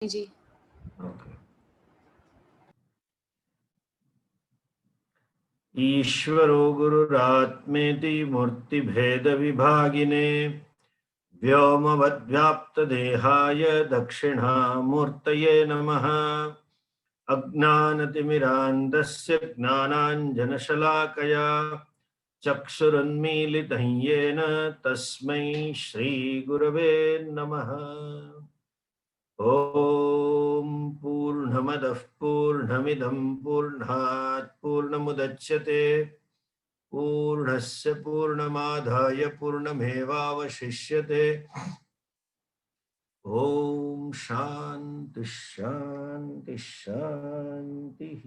जी। Okay. ईश्वरो गुरुरात्मेति मूर्तिभेदविभागिने व्योमवद्व्याप्तदेहाय दक्षिणामूर्तये नमः। अज्ञानतिमिरान्धस्य ज्ञानाञ्जनशलाकया चक्षुरुन्मीलितं येन तस्मै श्रीगुरवे नमः। ॐ पूर्णमदः पूर्णमिदं पूर्णात् पूर्णमुदच्यते पूर्णस्य पूर्णमादाय पूर्णमेवावशिष्यते। ॐ शान्ति शान्ति शान्तिः।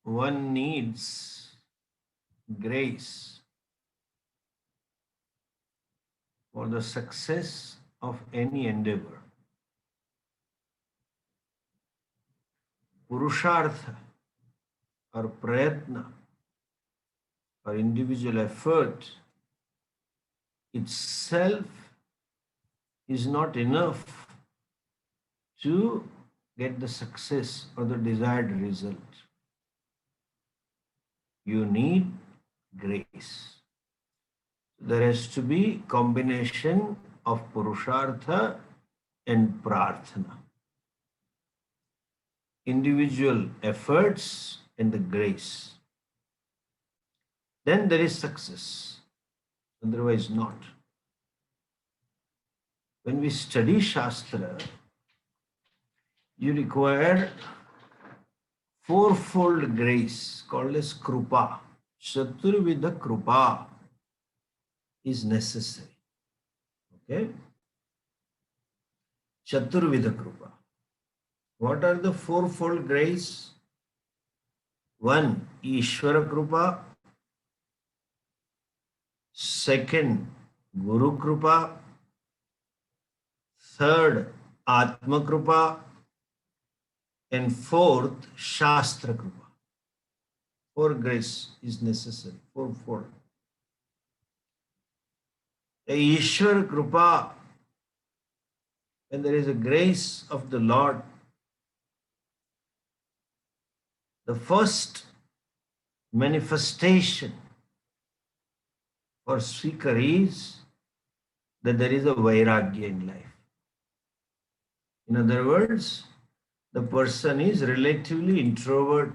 One needs grace for the success of any endeavor. Purushartha or prayatna or individual effort itself is not enough to get the success or the desired result. You need grace. There has to be combination of purushartha and prarthana. Individual efforts and the grace. Then there is success. Otherwise not. When we study Shastra, you require fourfold grace called as krupa. Chaturvida krupa is necessary. Okay? Chaturvida krupa. What are the fourfold grace? One, Ishvara krupa. Second, Guru krupa. Third, Atma krupa. And fourth, Shastra krupa. Four grace is necessary, fourfold. A Ishvara krupa, when there is a grace of the Lord, the first manifestation for seeker is that there is a vairagya in life. In other words, the person is relatively introvert.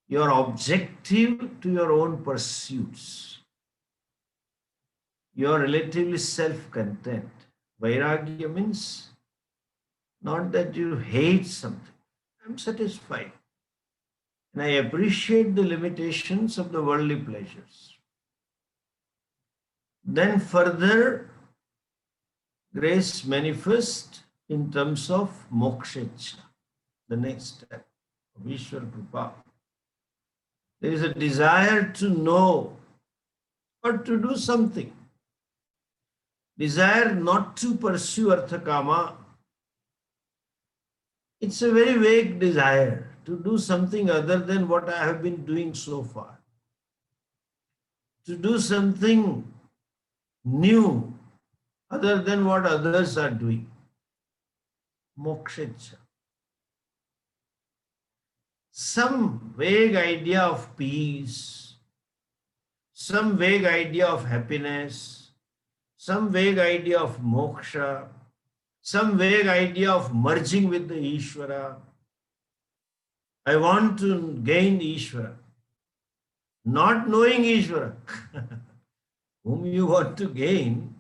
You are objective to your own pursuits. You are relatively self-content. Vairagya means not that you hate something. I'm satisfied. And I appreciate the limitations of the worldly pleasures. Then further, grace manifests in terms of moksha, the next step of Ishwar Kripa. There is a desire to know or to do something. Desire not to pursue Artha Kama. It's a very vague desire to do something other than what I have been doing so far. To do something new other than what others are doing. Moksha. Some vague idea of peace, some vague idea of happiness, some vague idea of moksha, some vague idea of merging with the Ishvara. I want to gain Ishvara. Not knowing Ishvara, whom you want to gain,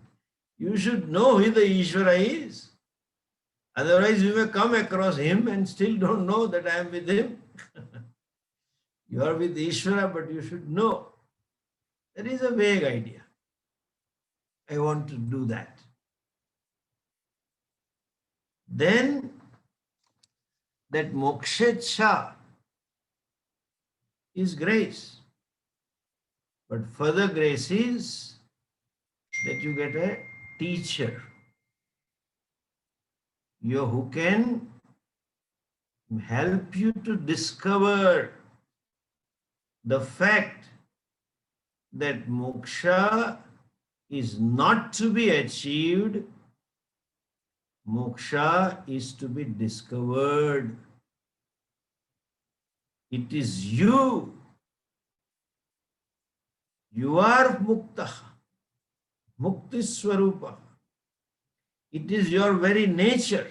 you should know who the Ishvara is. Otherwise, you may come across him and still don't know that I am with him. You are with Ishvara, but you should know. That is a vague idea. I want to do that. Then that mokshecha is grace. But further grace is that you get a teacher, who can help you to discover the fact that moksha is not to be achieved, moksha is to be discovered. It is you. You are mukta, mukti swarupa. It is your very nature.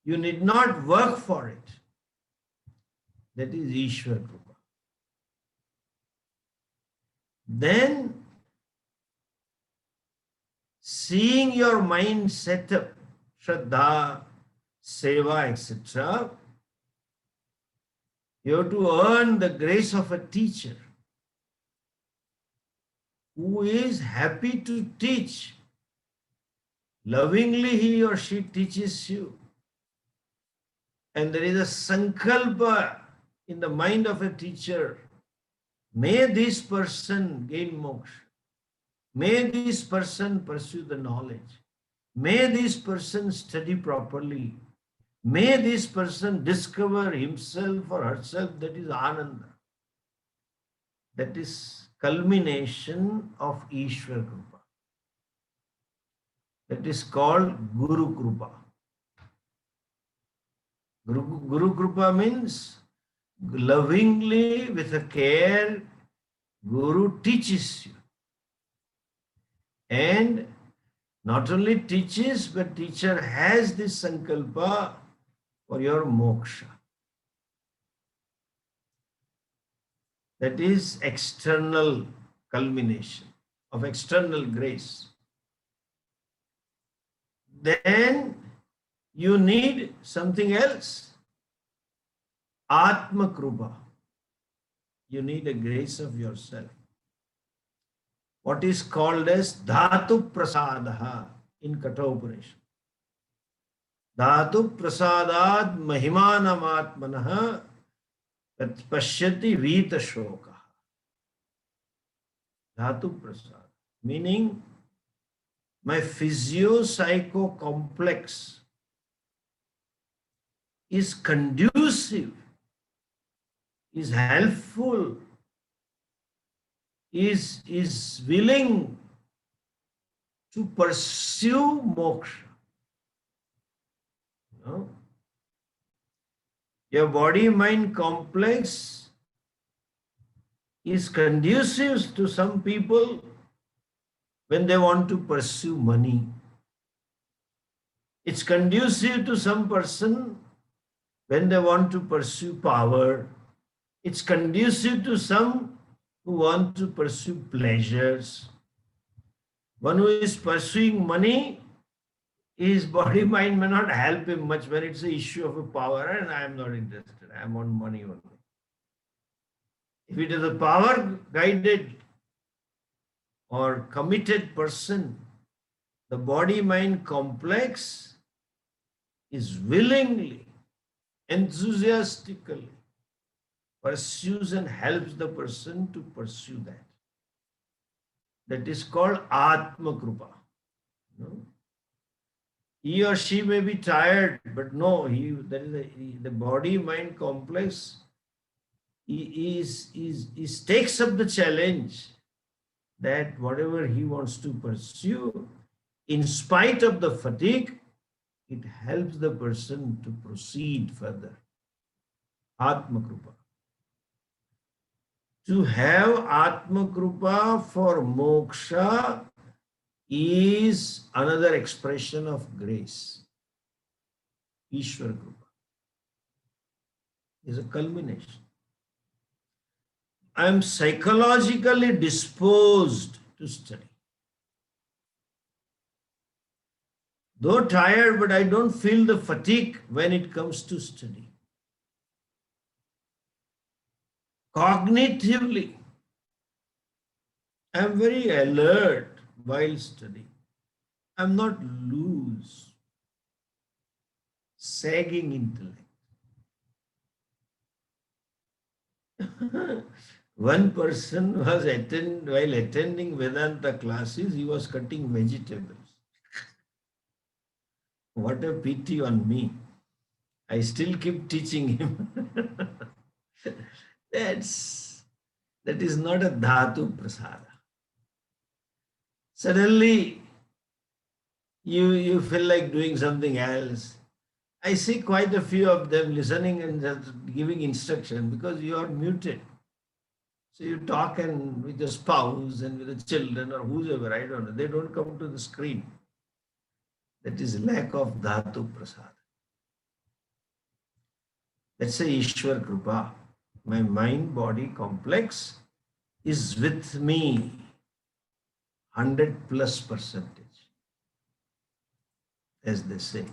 You need not work for it. That is Ishwar Krupa. Then, seeing your mind set up, Shraddha, Seva, etc., you have to earn the grace of a teacher who is happy to teach. Lovingly he or she teaches you. And there is a sankalpa in the mind of a teacher. May this person gain moksha. May this person pursue the knowledge. May this person study properly. May this person discover himself or herself. That is Ananda. That is culmination of Ishwar Krupa. That is called Guru Krupa. Guru Krupa means lovingly, with a care, Guru teaches you. And not only teaches, but teacher has this sankalpa for your moksha. That is external culmination of external grace. Then you need something else. Atma Krupa. You need a grace of yourself. What is called as Dhatu Prasadaha in Katha Upanishad. Dhatu Prasadad Mahimanam Atmanaha Pashyati Vita Shoka. Dhatu Prasad. Meaning, my physio-psycho complex is conducive, is helpful, is willing to pursue moksha. No? Your body-mind complex is conducive to some people when they want to pursue money. It's conducive to some person when they want to pursue power. It's conducive to some who want to pursue pleasures. One who is pursuing money, his body mind may not help him much when it's an issue of a power, and I am not interested. I am on money only. If it is a power guided or committed person, the body mind complex is willingly, enthusiastically pursues and helps the person to pursue that. That is called Atma Krupa. No? He or she may be tired, but no, the body-mind complex takes up the challenge that whatever he wants to pursue, in spite of the fatigue, it helps the person to proceed further. Atma Krupa. To have Atma Krupa for moksha is another expression of grace. Ishwar Krupa is a culmination. I am psychologically disposed to study. Though tired, but I don't feel the fatigue when it comes to study. Cognitively, I am very alert while studying. I am not loose, sagging intellect. One person was while attending Vedanta classes, he was cutting vegetables. What a pity on me. I still keep teaching him. That's that is not a dhatu prasada. Suddenly you feel like doing something else. I see quite a few of them listening and just giving instruction because you are muted. So you talk and with your spouse and with the children or whoever, I don't know, they don't come to the screen. That is lack of dhatu prasad. Let's say Ishwar Kripa. My mind body complex is with me 100 plus percentage, as they say.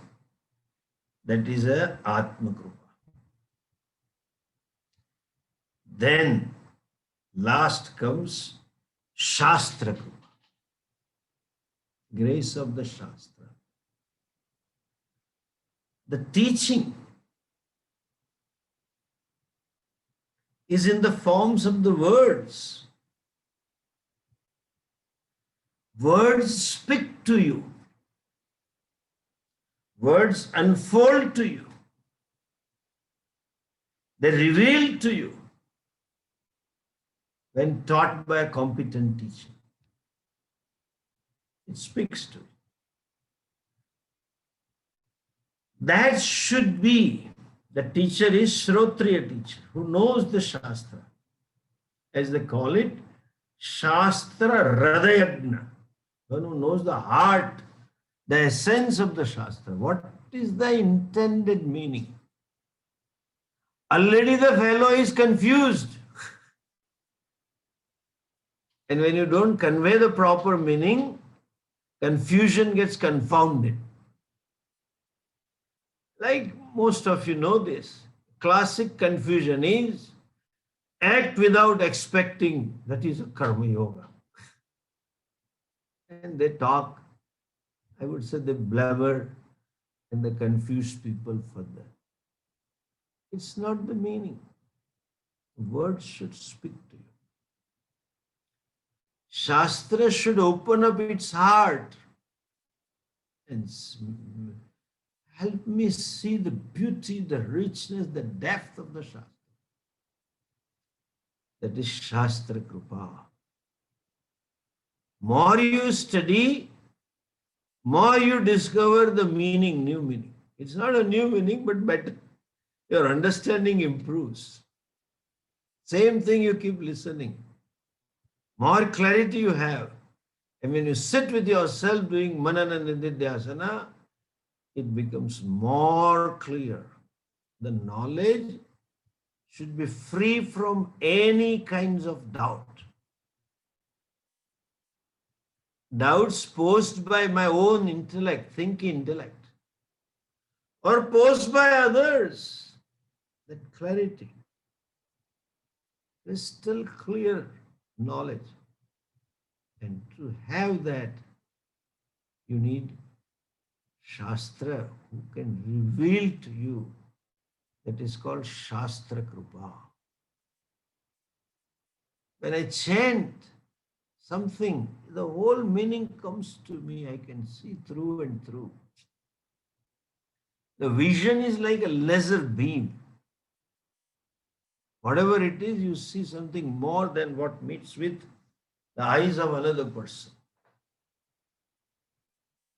That is a Atma Kripa. Then last comes Shastra Kripa, grace of the Shastra. The teaching is in the forms of the words. Words speak to you. Words unfold to you. They reveal to you when taught by a competent teacher. It speaks to you. That should be, the teacher is Shrotriya teacher, who knows the Shastra. As they call it, Shastra Hradayagna, one who knows the heart, the essence of the Shastra. What is the intended meaning? Already the fellow is confused. And when you don't convey the proper meaning, confusion gets confounded. Like most of you know this, classic confusion is act without expecting, that is a karma yoga. And they talk, I would say they blabber and they confuse people further. It's not the meaning. Words should speak to you. Shastra should open up its heart and help me see the beauty, the richness, the depth of the Shastra. That is Shastra Kripa. More you study, more you discover the meaning, new meaning. It's not a new meaning, but better. Your understanding improves. Same thing you keep listening. More clarity you have. And when you sit with yourself doing manana and nididhyasana, it becomes more clear. The knowledge should be free from any kinds of doubt. Doubts posed by my own intellect, thinking intellect, or posed by others. That clarity, crystal clear knowledge. And to have that, you need Shastra who can reveal to you. That is called Shastra Kripa. When I chant something, the whole meaning comes to me. I can see through and through. The vision is like a laser beam. Whatever it is, you see something more than what meets with the eyes of another person.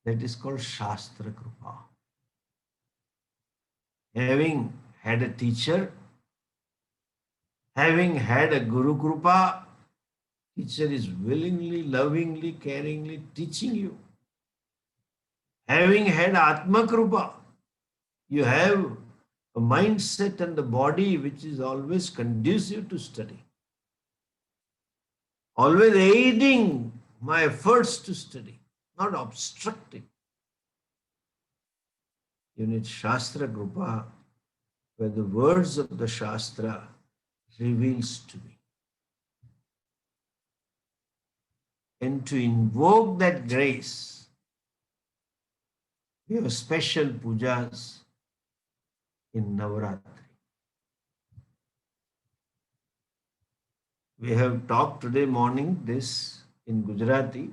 That is called Shastra Kripa. Having had a teacher, having had a Guru Kripa, teacher is willingly, lovingly, caringly teaching you. Having had Atma Kripa, you have a mindset and the body which is always conducive to study. Always aiding my efforts to study, not obstructing. You need Shastra Kripa, where the words of the Shastra reveals to me. And to invoke that grace, we have special pujas in Navaratri. We have talked today morning this in Gujarati.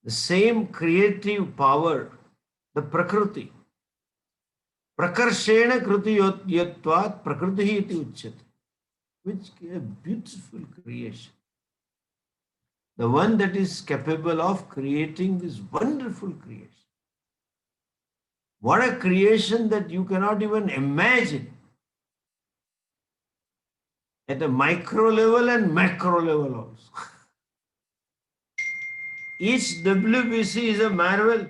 The same creative power, the Prakriti. Prakarshena kriti yatvat prakriti iti uchyate. Which is a beautiful creation. The one that is capable of creating this wonderful creation. What a creation that you cannot even imagine at a micro level and macro level also. Each WBC is a marvel.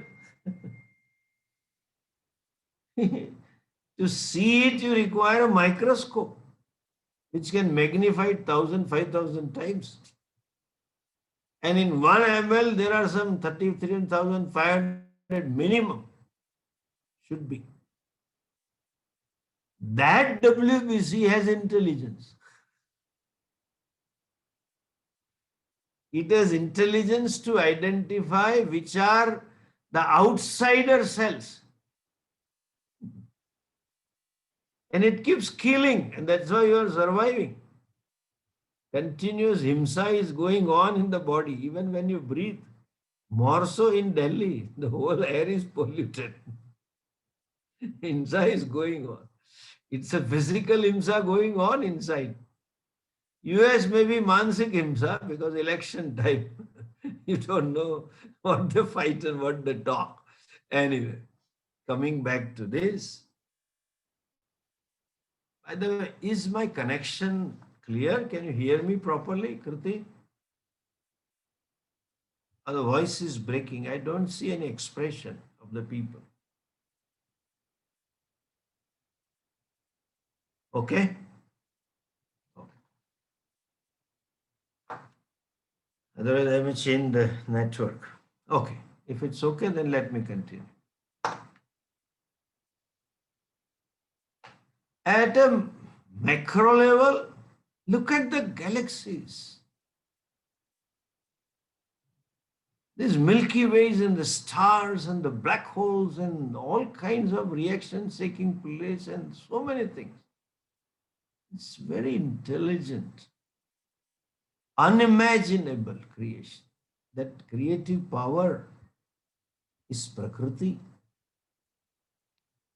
To see it, you require a microscope, which can magnify it 1,000, 5,000 times. And in 1 ml, there are some 33,500 minimum. Should be. That WBC has intelligence. It has intelligence to identify which are the outsider cells. And it keeps killing, and that's why you are surviving. Continuous himsa is going on in the body, even when you breathe. More so in Delhi, the whole air is polluted. Himsa is going on. It's a physical himsa going on inside. US may be mansik himsa because election time. You don't know what they fight and what they talk. Anyway, coming back to this. By the way, is my connection clear? Can you hear me properly, Kriti? Or the voice is breaking. I don't see any expression of the people. Okay? Okay. Otherwise, I may change the network. Okay. If it's okay, then let me continue. At a macro level, look at the galaxies. These Milky Ways and the stars and the black holes and all kinds of reactions taking place and so many things. It's very intelligent, unimaginable creation. That creative power is Prakriti.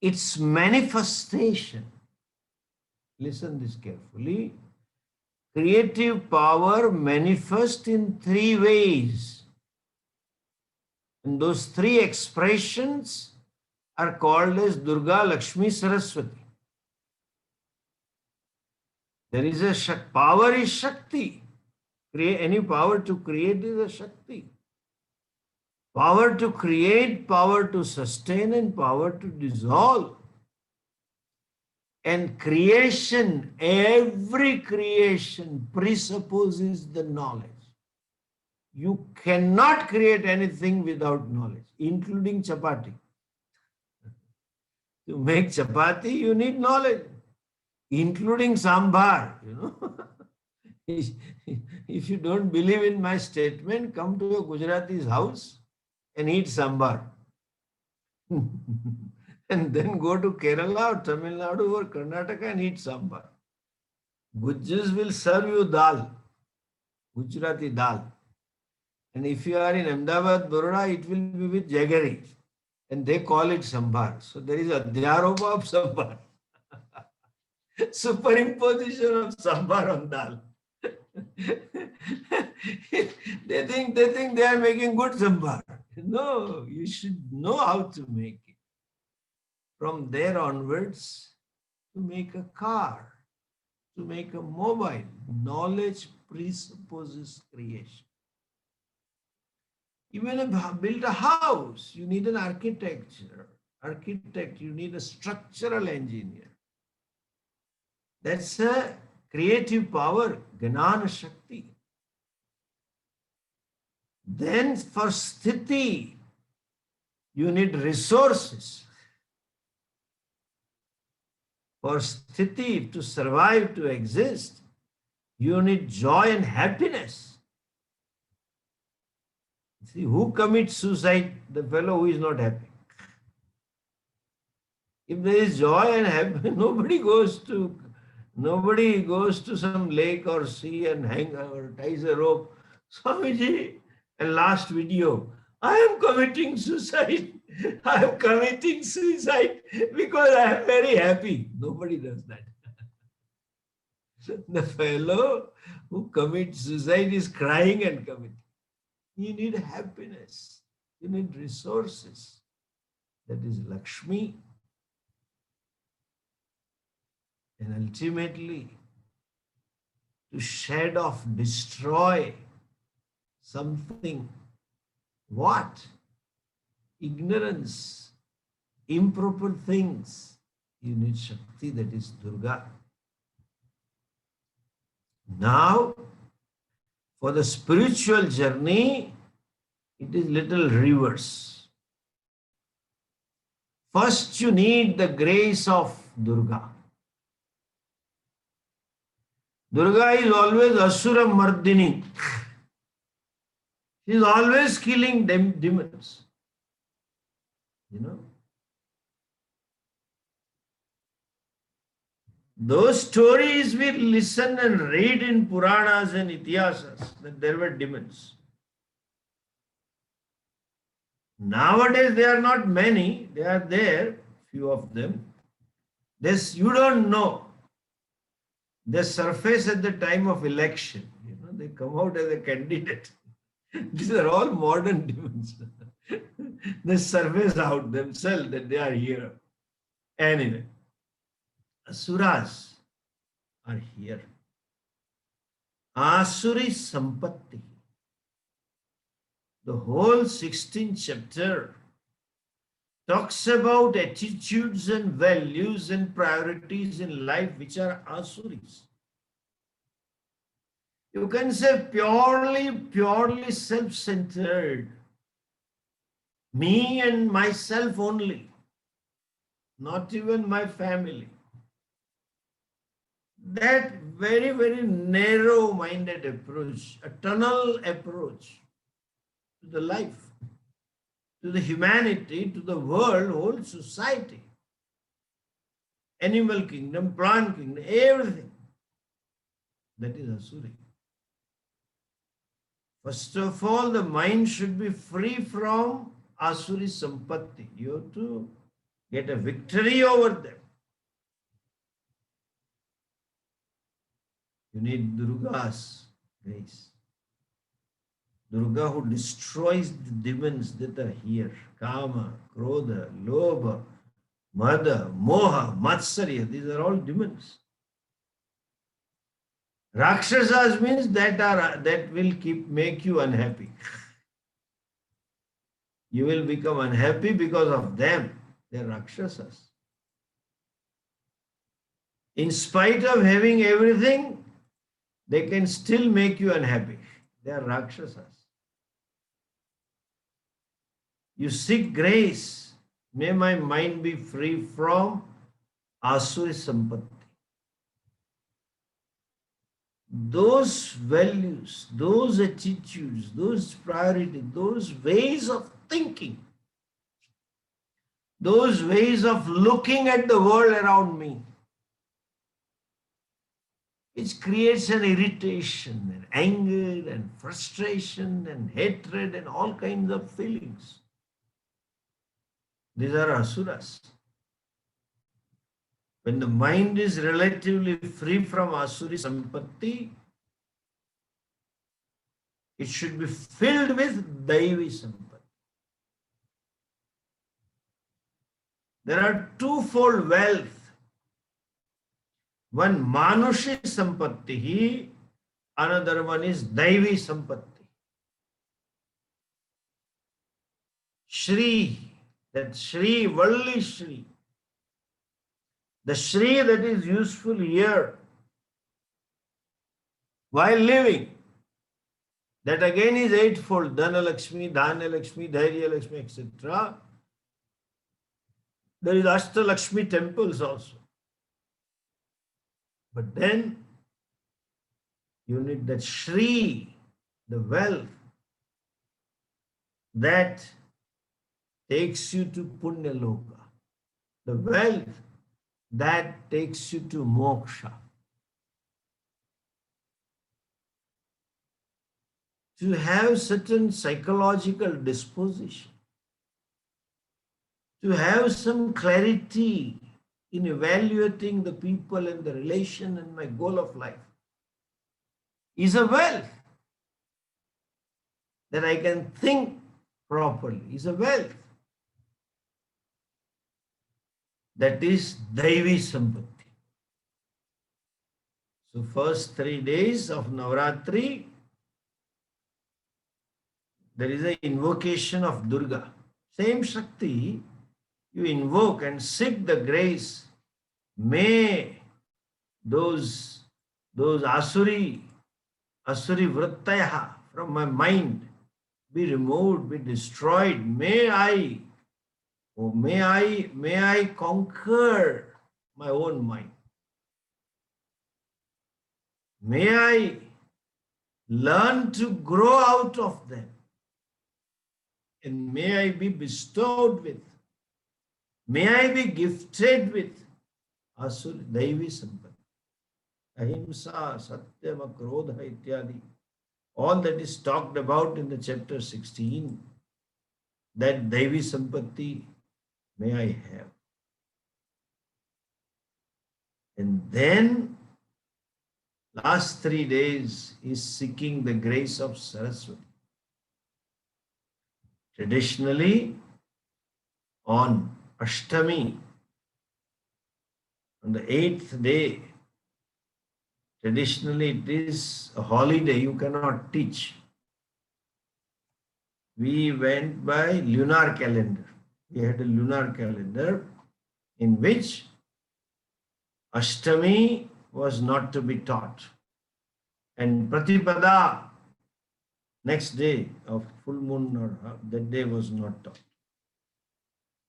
Its manifestation, listen this carefully, creative power manifests in 3 ways. And those 3 expressions are called as Durga, Lakshmi, Saraswati. There is a power is Shakti. Any power to create is a Shakti. Power to create, power to sustain, and power to dissolve. And creation, every creation presupposes the knowledge. You cannot create anything without knowledge, including chapati. To make chapati, you need knowledge, including sambar. If you don't believe in my statement, come to a Gujarati's house and eat sambar. And then go to Kerala or Tamil Nadu or Karnataka and eat sambar. Gujjus will serve you dal, Gujarati dal. And if you are in Ahmedabad, Baroda, it will be with jaggery. And they call it sambar. So there is a dhyaropa of sambar. Superimposition of sambar on dal. they think they are making good sambar. No, you should know how to make it. From there onwards, to make a car, to make a mobile, knowledge presupposes creation. Even build a house, you need an architect, you need a structural engineer. That's a creative power, Gnana Shakti. Then for sthiti, you need resources. For sthiti, to survive, to exist, you need joy and happiness. See, who commits suicide? The fellow who is not happy. If there is joy and happiness, nobody goes to Nobody goes to some lake or sea and hang or ties a rope. Swamiji, and last video, I am committing suicide. I am committing suicide because I am very happy. Nobody does that. The fellow who commits suicide is crying and committing. You need happiness. You need resources. That is Lakshmi. And ultimately, to shed off, destroy something. What? Ignorance, improper things. You need Shakti, that is Durga. Now, for the spiritual journey, it is little reverse. First, you need the grace of Durga. Durga is always Asura Mardini. She is always killing demons. You know? Those stories we listen and read in Puranas and Itihasas that there were demons. Nowadays they are not many, they are there, few of them. This you don't know. They surface at the time of election. You know, they come out as a candidate. These are all modern demons. They surface out themselves that they are here. Anyway, Asuras are here. Asuri Sampatti. The whole 16th chapter talks about attitudes and values and priorities in life which are Asuris. You can say purely self-centered. Me and myself only. Not even my family. That very narrow-minded approach, a tunnel approach to the life, to the humanity, to the world, whole society, animal kingdom, plant kingdom, everything. That is Asuri. First of all, the mind should be free from Asuri Sampatti. You have to get a victory over them. You need Durga's grace. Durga who destroys the demons that are here. Kama, Krodha, Lobha, Mada, Moha, Matsarya. These are all demons. Rakshasas means that will make you unhappy. You will become unhappy because of them. They are Rakshasas. In spite of having everything, they can still make you unhappy. They are Rakshasas. You seek grace. May my mind be free from Asuri Sampatti. Those values, those attitudes, those priorities, those ways of thinking, those ways of looking at the world around me, which creates an irritation and anger and frustration and hatred and all kinds of feelings. These are asuras. When the mind is relatively free from asuri sampatti, it should be filled with daivi sampatti. There are twofold wealth. One manushi sampatti, another one is daivi sampatti. Shri, that Shri, Valli Shri. The Shri that is useful here while living. That again is eightfold. Dhana Lakshmi, Dhanya Lakshmi, Dhairya Lakshmi, etc. There is Ashta Lakshmi temples also. But then you need that Shri, the wealth, that takes you to Punya Loka. The wealth that takes you to moksha. to have certain psychological disposition, to have some clarity in evaluating the people and the relation and my goal of life is a wealth. That I can think properly is a wealth. That is Daivi Sampatti. So first 3 days of Navratri, there is an invocation of Durga. Same Shakti, you invoke and seek the grace. May those Asuri Vrittayaha from my mind be removed, be destroyed. May I conquer my own mind. May I learn to grow out of them. And may I be bestowed with, may I be gifted with Asuri Daivi Sampatti. Ahimsa, Satyama, Krodha, Ityadi. All that is talked about in the chapter 16, that Daivi Sampatti may I have. And then last 3 days is seeking the grace of Saraswati. Traditionally, on Ashtami, on the 8th day, traditionally it is a holiday, you cannot teach. We went by lunar calendar. We had a lunar calendar in which Ashtami was not to be taught. And Pratipada, next day of full moon, or that day was not taught.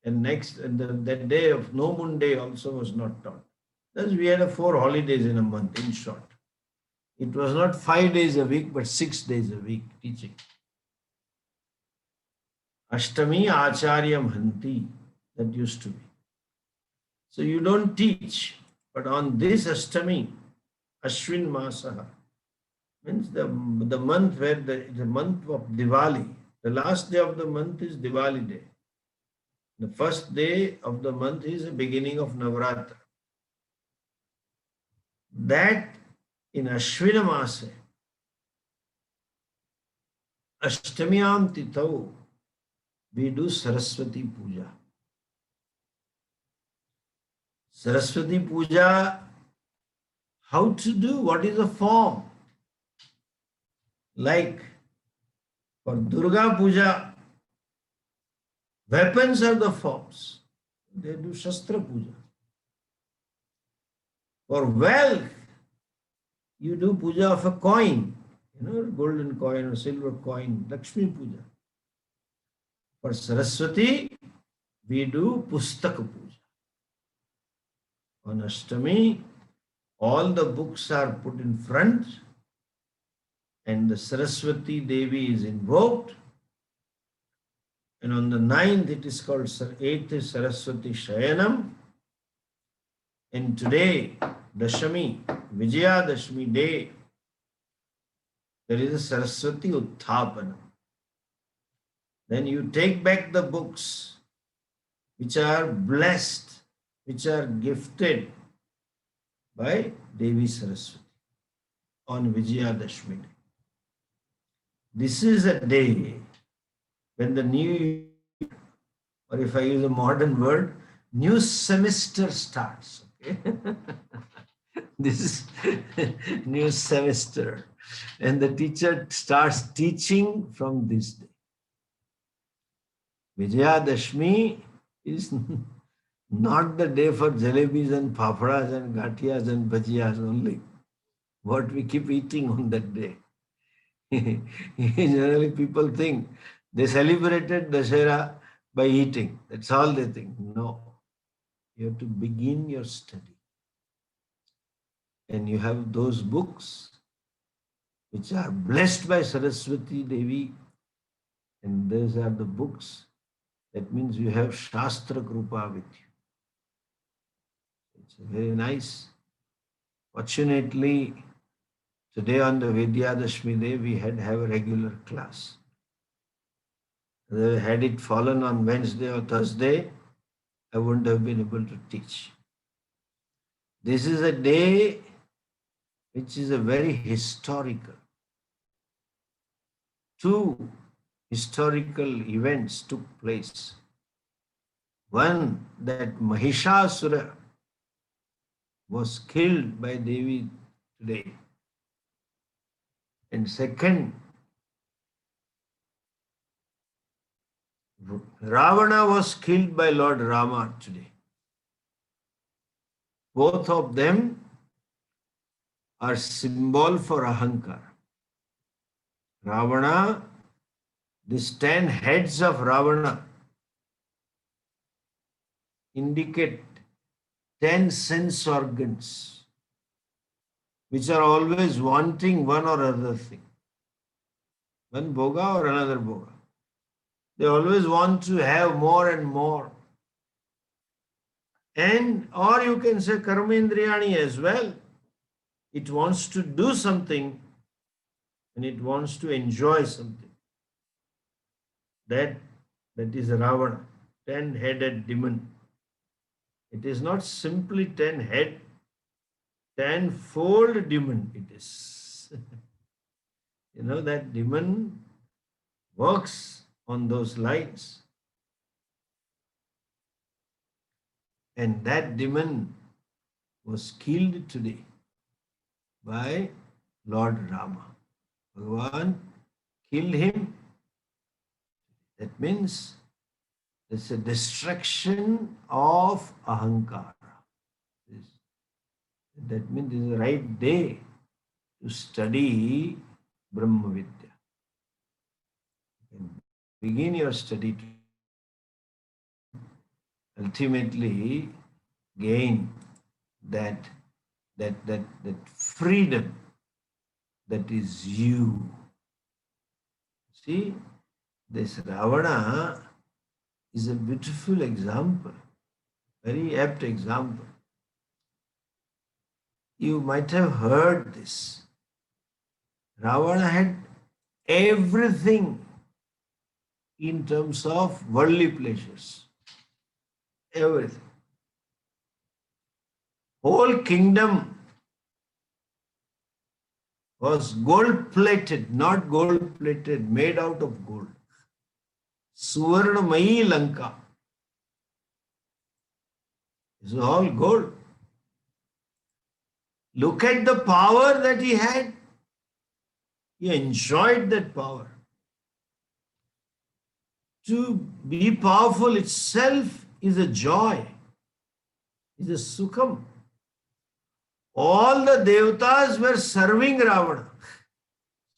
And that day of no moon day also was not taught. Thus we had 4 holidays in a month, in short. It was not 5 days a week, but 6 days a week teaching. Ashtami Acharyam Hanti, that used to be. So you don't teach, but on this Ashtami, Ashwin Masaha, means the month where the month of Diwali, the last day of the month is Diwali day. The first day of the month is the beginning of Navratra. That in Ashwina Mase, Ashtamiyam Tithau, we do Saraswati Puja. Saraswati Puja, how to do? What is the form? Like for Durga Puja, weapons are the forms. They do Shastra Puja. For wealth, you do puja of a coin, golden coin or silver coin, Lakshmi Puja. For Saraswati, we do Pustaka Puja. On Ashtami, all the books are put in front and the Saraswati Devi is invoked. And on the 9th, it is called 8th is Saraswati Shayanam. And today, Dashami, Vijaya Dashami day, there is a Saraswati Utthapanam. Then you take back the books which are blessed, which are gifted by Devi Saraswati on Vijaya Dashami day. This is a day when the new, or if I use a modern word, new semester starts. Okay? This is new semester. And the teacher starts teaching from this day. Vijayadashmi is not the day for jalebis and papadas and gatiyas and bhajiyas only. What we keep eating on that day. Generally people think they celebrated Dashera by eating. That's all they think. No. You have to begin your study. And you have those books which are blessed by Saraswati Devi. And those are the books. That means you have Shastra Krupa with you. It's very nice. Fortunately, Today on the Vidyadashmi day, we have a regular class. Had it fallen on Wednesday or Thursday, I wouldn't have been able to teach. This is a day which is a very historical. Two historical events took place. One, that Mahishasura was killed by Devi today. And second, Ravana was killed by Lord Rama today. Both of them are symbol for Ahankar. Ravana, these 10 heads of Ravana indicate 10 sense organs which are always wanting one or other thing. One bhoga or another bhoga. They always want to have more and more. And, or you can say karmendriyani as well. It wants to do something and it wants to enjoy something. That is Ravana, 10-headed demon. It is not simply 10-head, 10-fold demon it is. That demon works on those lines. And that demon was killed today by Lord Rama. Bhagavan killed him. That means it's a destruction of Ahankara. That means it's the right day to study Brahma Vidya. You can begin your study to ultimately gain that freedom that is you. See, this Ravana is a beautiful example, very apt example. You might have heard this. Ravana had everything in terms of worldly pleasures. Everything. Whole kingdom was gold-plated, not gold-plated, made out of gold. Suvarnamayi Lanka. This is all gold. Look at the power that he had. He enjoyed that power. To be powerful itself is a joy, is a sukham. All the devatas were serving Ravana.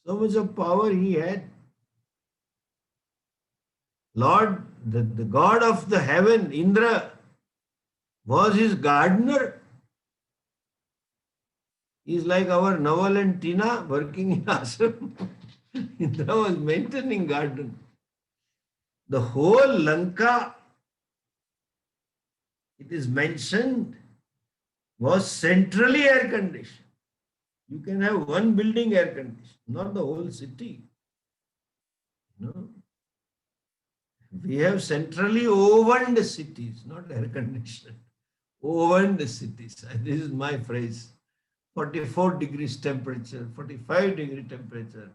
So much of power he had. Lord, the god of the heaven, Indra, was his gardener. He's like our Naval and Tina working in ashram. Indra was maintaining garden. The whole Lanka, it is mentioned, was centrally air conditioned. You can have one building air conditioned, not the whole city. No. We have centrally ovened cities, not air conditioned. Ovened cities. This is my phrase. 44 degrees temperature, 45 degree temperature.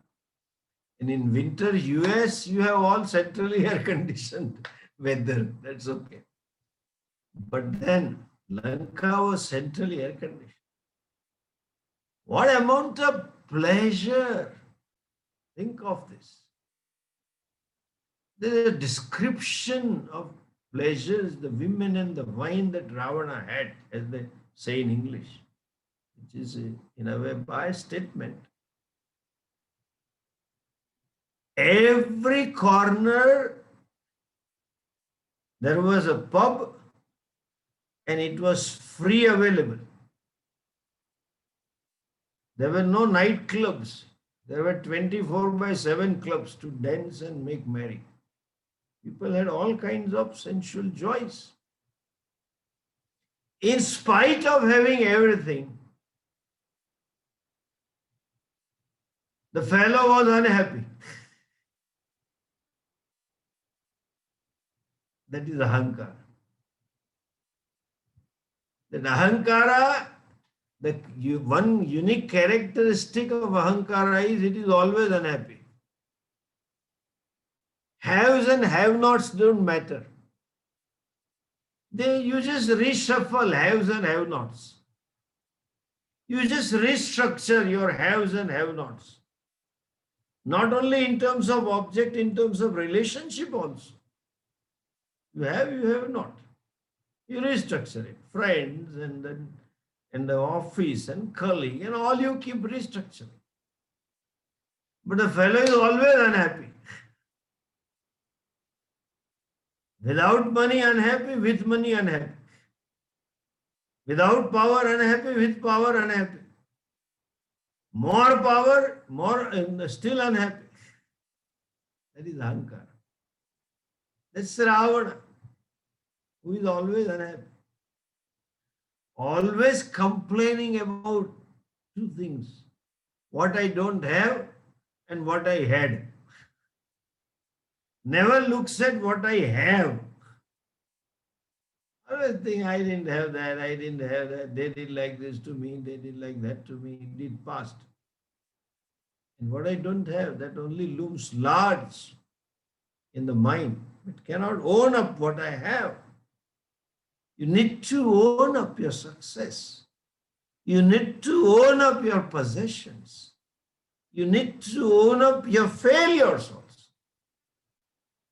And in winter, US, you have all centrally air conditioned weather. That's okay. But then Lanka was centrally air conditioned. What amount of pleasure? Think of this. There is a description of pleasures, the women and the wine that Ravana had, as they say in English, which is in a way biased statement. Every corner there was a pub and it was free available. There were no nightclubs. There were 24/7 clubs to dance and make merry. People had all kinds of sensual joys. In spite of having everything, The fellow was unhappy. That is ahankara. That ahankara, one unique characteristic of ahankara is it is always unhappy. Haves and have-nots don't matter. You just reshuffle haves and have-nots. You just restructure your haves and have-nots. Not only in terms of object, in terms of relationship also. You have not. You restructure it. Friends and then and the office and colleague and all you keep restructuring. But the fellow is always unhappy. Without money unhappy, with money unhappy. Without power unhappy, with power unhappy. More power, still unhappy. That is ahankara. That's Ravana, who is always unhappy. Always complaining about two things. What I don't have and what I had. Never looks at what I have. Always think I didn't have that, I didn't have that. They did like this to me, they did like that to me. It did past. And what I don't have, that only looms large in the mind. It cannot own up what I have. You need to own up your success. You need to own up your possessions. You need to own up your failures also.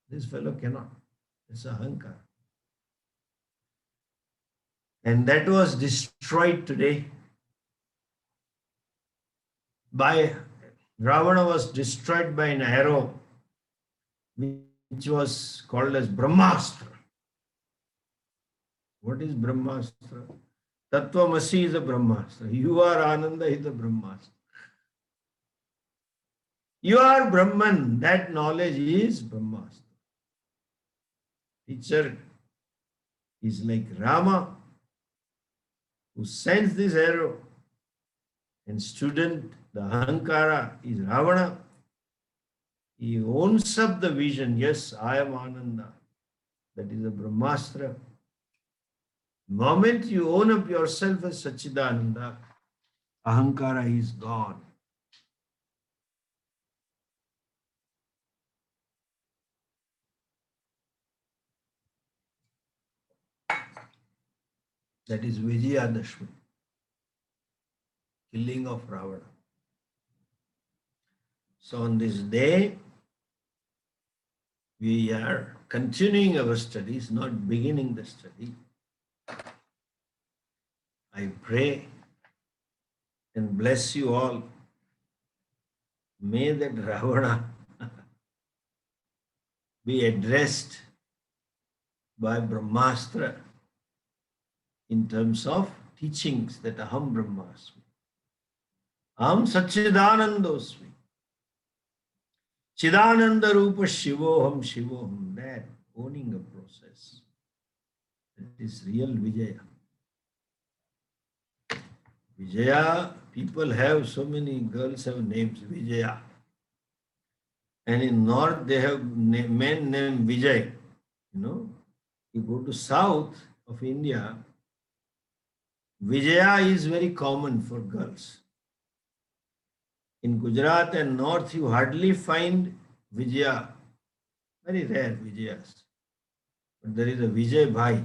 This fellow cannot. It's ahankara. And that was destroyed today by Ravana was destroyed by an arrow which was called as Brahmastra. What is Brahmastra? Tattvamasi is a Brahmastra. You are Ananda is a Brahmastra. You are Brahman. That knowledge is Brahmastra. Teacher is like Rama who sends this arrow, and student, the Ahankara, is Ravana. He owns up the vision. Yes, I am Ananda. That is a Brahmastra. The moment you own up yourself as Sachidananda, Ahankara is gone. That is Vijayadashmi, killing of Ravana. So on this day, we are continuing our studies, not beginning the study. I pray and bless you all. May that Ravana be addressed by Brahmastra in terms of teachings that Aham Brahmasmi. Aham Satchidanandosmi. Chidananda Rupa Shivoham Shivoham. That owning a process. That is real Vijaya. Vijaya, people have so many girls have names Vijaya. And in north they have men named Vijay. You go to south of India, Vijaya is very common for girls. In Gujarat and north, you hardly find Vijaya. Very rare Vijayas. But there is a Vijay Bhai.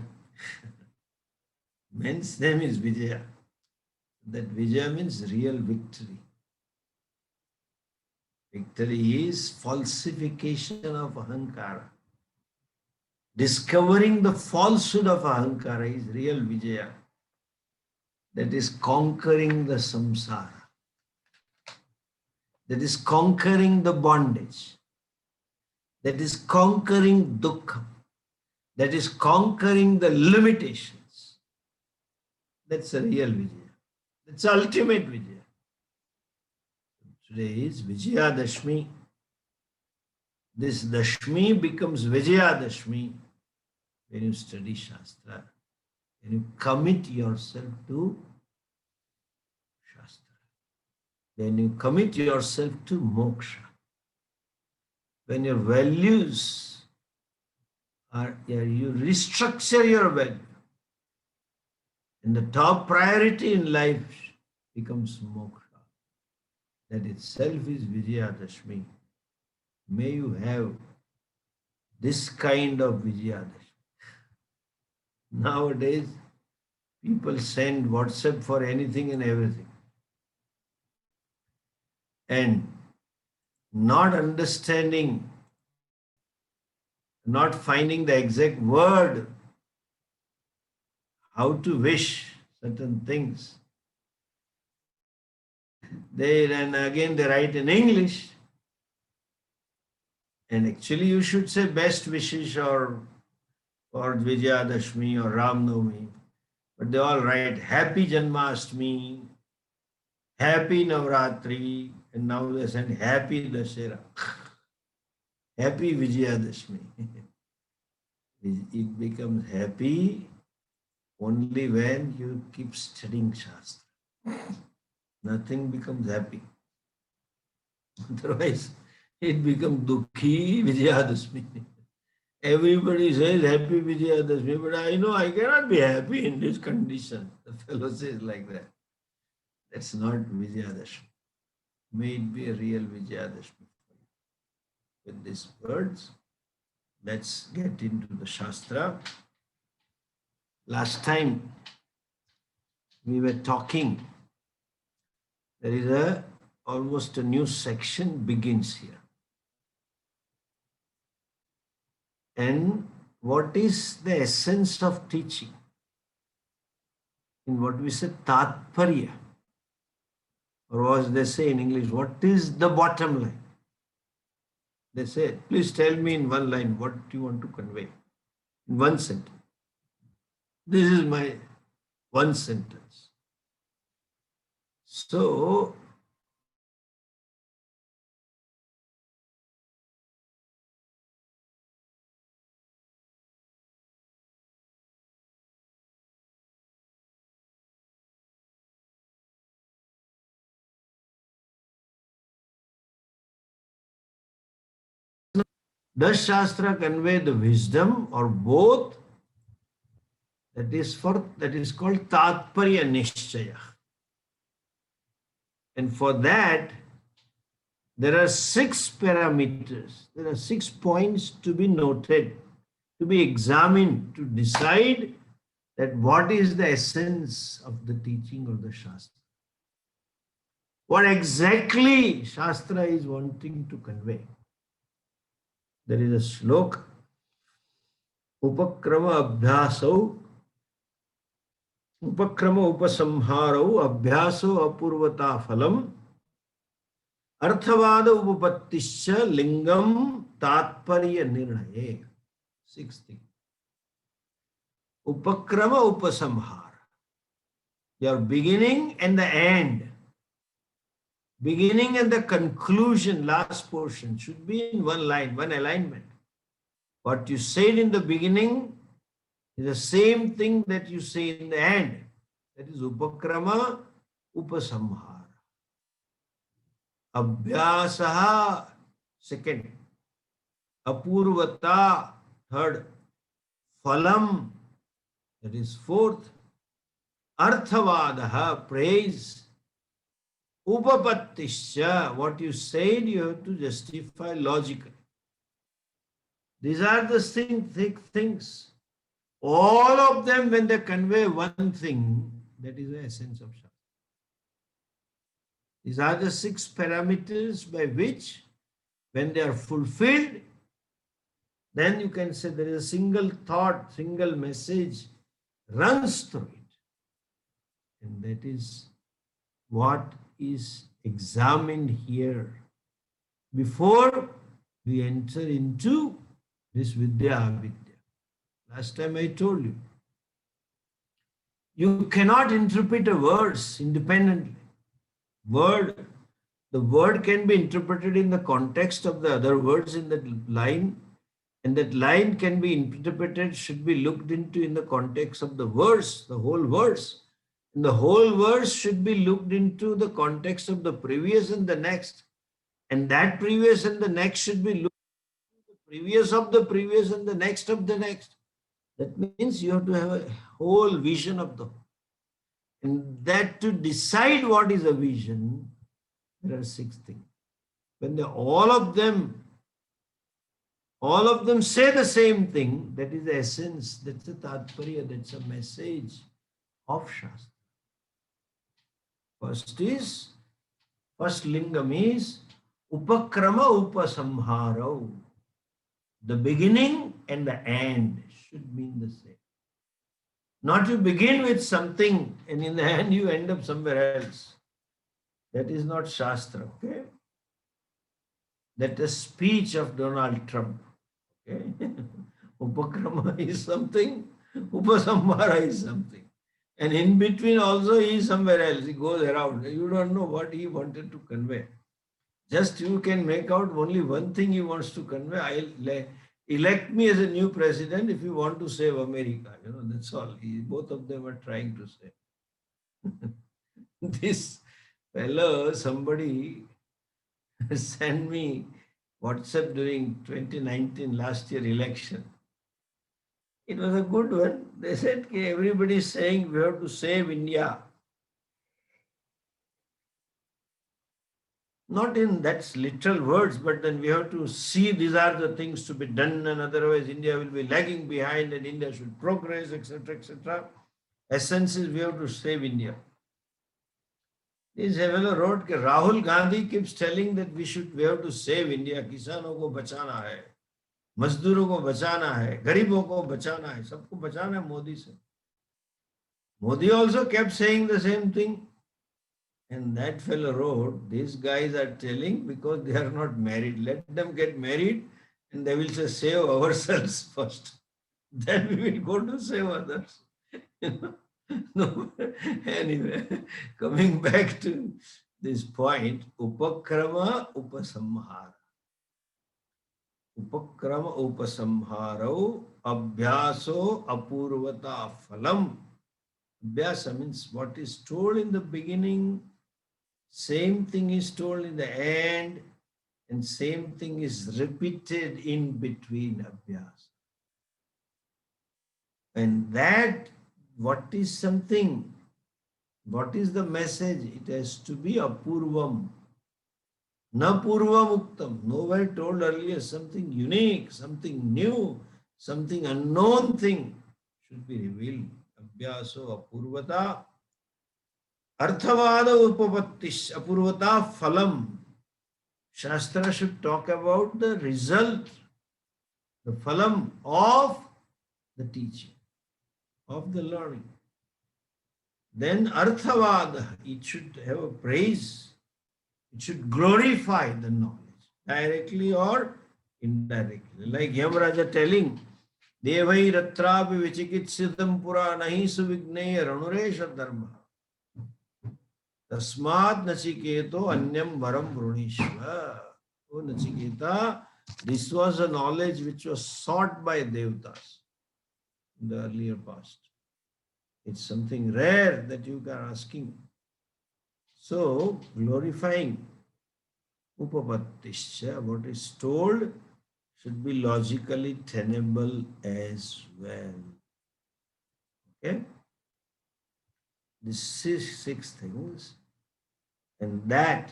Man's name is Vijaya. That Vijaya means real victory. Victory is falsification of Ahankara. Discovering the falsehood of Ahankara is real Vijaya. That is conquering the samsara. That is conquering the bondage. That is conquering dukkha. That is conquering the limitations. That's a real Vijaya. That's ultimate Vijaya. Today is Vijayadashmi. This Dashmi becomes Vijayadashmi when you study Shastra, when you commit yourself to Shastra. then you commit yourself to moksha. When your values are, you restructure your value. And the top priority in life becomes moksha. That itself is Vijayadashmi. May you have this kind of Vijayadashmi. Nowadays, people send WhatsApp for anything and everything. And not understanding, not finding the exact word, how to wish certain things. And again they write in English. And actually you should say best wishes or Vijayadashmi or Ram Navami. But they all write Happy Janmashtami, Happy Navratri, and now they send Happy Dashera, Happy Vijayadashmi. It becomes happy only when you keep studying Shastra. Nothing becomes happy. Otherwise, it becomes Dukhi Vijayadashmi. Everybody says Happy Vijayadashmi, but I know I cannot be happy in this condition. The fellow says like that. That's not Vijayadashmi. May it be a real Vijayadashmi for you. With these words, let's get into the Shastra. Last time we were talking, there is almost a new section begins here. And what is the essence of teaching? In what we say, Tatparya. Or as they say in English, what is the bottom line? They say, please tell me in one line what you want to convey. In one sentence. This is my one sentence. So, does Shastra convey the wisdom or both? That is called Tatparya Nishchaya. And for that, there are 6 parameters. There are 6 points to be noted, to be examined, to decide that what is the essence of the teaching of the Shastra. What exactly Shastra is wanting to convey. There is a sloka, Upakrama Abhyasau, Upakrama Upasamharau, Abhyaso Apurvata Phalam, Arthavada Upapattischa Lingam Tatparya Nirnaye. 6 things. Upakrama Upasamhara. Your beginning and the end. Beginning and the conclusion, last portion, should be in one line, one alignment. What you said in the beginning is the same thing that you say in the end. That is Upakrama Upasamhara. Abhyasaha, second. Apurvata, third. Phalam, that is fourth. Arthavadaha, praise. Upapattischa, what you said you have to justify logically. These are the things. All of them, when they convey one thing, that is the essence of Shastra. These are the 6 parameters by which, when they are fulfilled, then you can say there is a single thought, single message runs through it. And that is what is examined here before we enter into this Vidya Avidya. Last time I told you, you cannot interpret a verse independently. The word can be interpreted in the context of the other words in that line, and that line can be interpreted, should be looked into in the context of the verse, the whole verse. The whole verse should be looked into the context of the previous and the next. And that previous and the next should be looked at the previous of the previous and the next of the next. That means you have to have a whole vision of the whole. And that to decide what is a vision, there are 6 things. When all of them say the same thing, that is the essence, that's a tatparya, that's a message of Shastra. First lingam is upakrama upasamharo. The beginning and the end should mean the same. Not you begin with something and in the end you end up somewhere else. That is not Shastra, okay? That is speech of Donald Trump. Okay? Upakrama is something, Upasamhara is something. And in between also he is somewhere else. He goes around. You don't know what he wanted to convey. Just you can make out only one thing he wants to convey. Elect me as a new president if you want to save America. That's all. Both of them are trying to say. This fellow, somebody sent me WhatsApp during 2019 last year election. It was a good one. They said okay, everybody is saying we have to save India. Not in that's literal words, but then we have to see these are the things to be done, and otherwise India will be lagging behind, and India should progress, etc., etc. Essence is we have to save India. This fellow wrote that Rahul Gandhi keeps telling that we have to save India. किसानों को बचाना है, मजदूरों को बचाना है, गरीबों को बचाना है, सबको बचाना है मोदी से. Modi also kept saying the same thing. And that fellow wrote, these guys are telling because they are not married. Let them get married and they will say, save ourselves first. Then we will go to save others. No. Anyway, coming back to this point, upakrama upasamhara. Upakrama upasamharo abhyaso apurvata phalam. Abhyasa means what is told in the beginning, same thing is told in the end, and same thing is repeated in between abhyasa. And that, what is something, what is the message? It has to be apurvam. Na purvam uktam. Nowhere told earlier, something unique, something new, something unknown thing should be revealed. Abhyaso apurvata. Arthavada upapattish. Apurvata phalam. Shastra should talk about the result, the phalam of the teaching, of the learning. Then arthavada, it should have a praise. It should glorify the knowledge, directly or indirectly. Like Yamaraja telling, Devai ratrapi vichikitsitam pura nahi suvigneya ranuresha dharma. Tasmat nachiketo anyam varam vrunishva. Oh Nachiketa, this was a knowledge which was sought by Devatas in the earlier past. It's something rare that you are asking. So, glorifying upapattischa, what is told should be logically tenable as well. Okay? This is 6 things, and that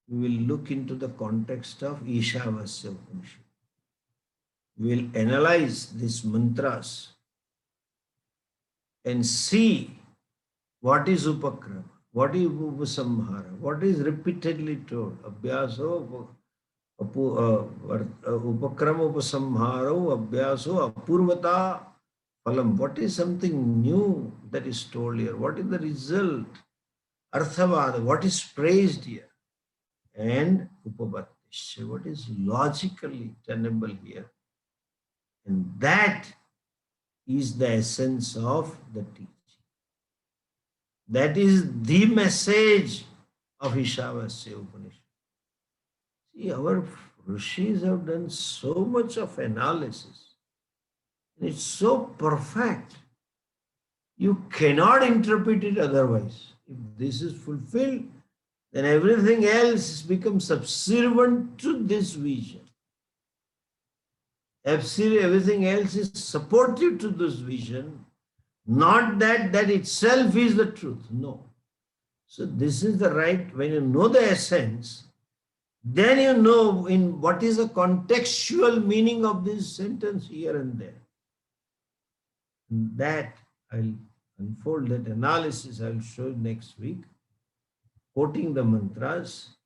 we will look into the context of Ishavasya Upanishad. We will analyze these mantras and see what is upakrama, what is upasamhara, what is repeatedly told. Abhyaso upakrama upasamharo abhyaso apurvata phalam. What is something new that is told here? What is the result? Arthavada, what is praised here? And upapattisya, what is logically tenable here? And that is the essence of the teaching. That is the message of Ishavasya Upanishad. See, our rishis have done so much of analysis. It's so perfect. You cannot interpret it otherwise. If this is fulfilled, then everything else becomes subservient to this vision. Everything else is supportive to this vision, not that that itself is the truth. No. So this is the right, when you know the essence, then you know in what is the contextual meaning of this sentence here and there. And that I'll unfold that analysis, I'll show you next week, quoting the mantras,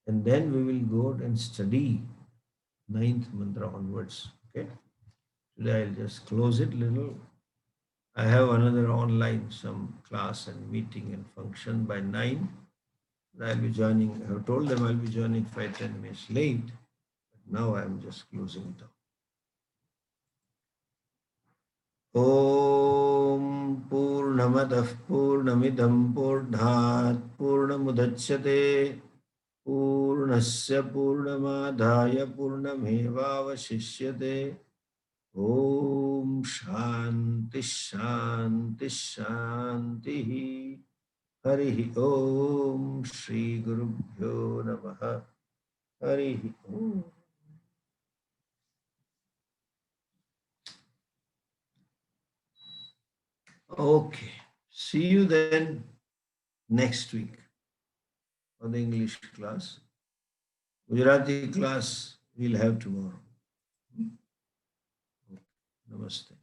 and then we will go and study ninth mantra onwards. Okay. Today I'll just close it little. I have another online some class and meeting and function by 9. I'll be joining. I have told them I'll be joining 5-10 minutes late. But now I'm just closing it up. Om Purnamadah Purnamidam Purnat Purnamudachyate Purnasya Purnamadhaya Purnamevavashishyate. Om Shanti Shanti Shanti. Hari Om Shri Gurubhyo Namaha. Hari Om. Okay. See you then next week for the English class. Gujarati class we'll have tomorrow. Namaste.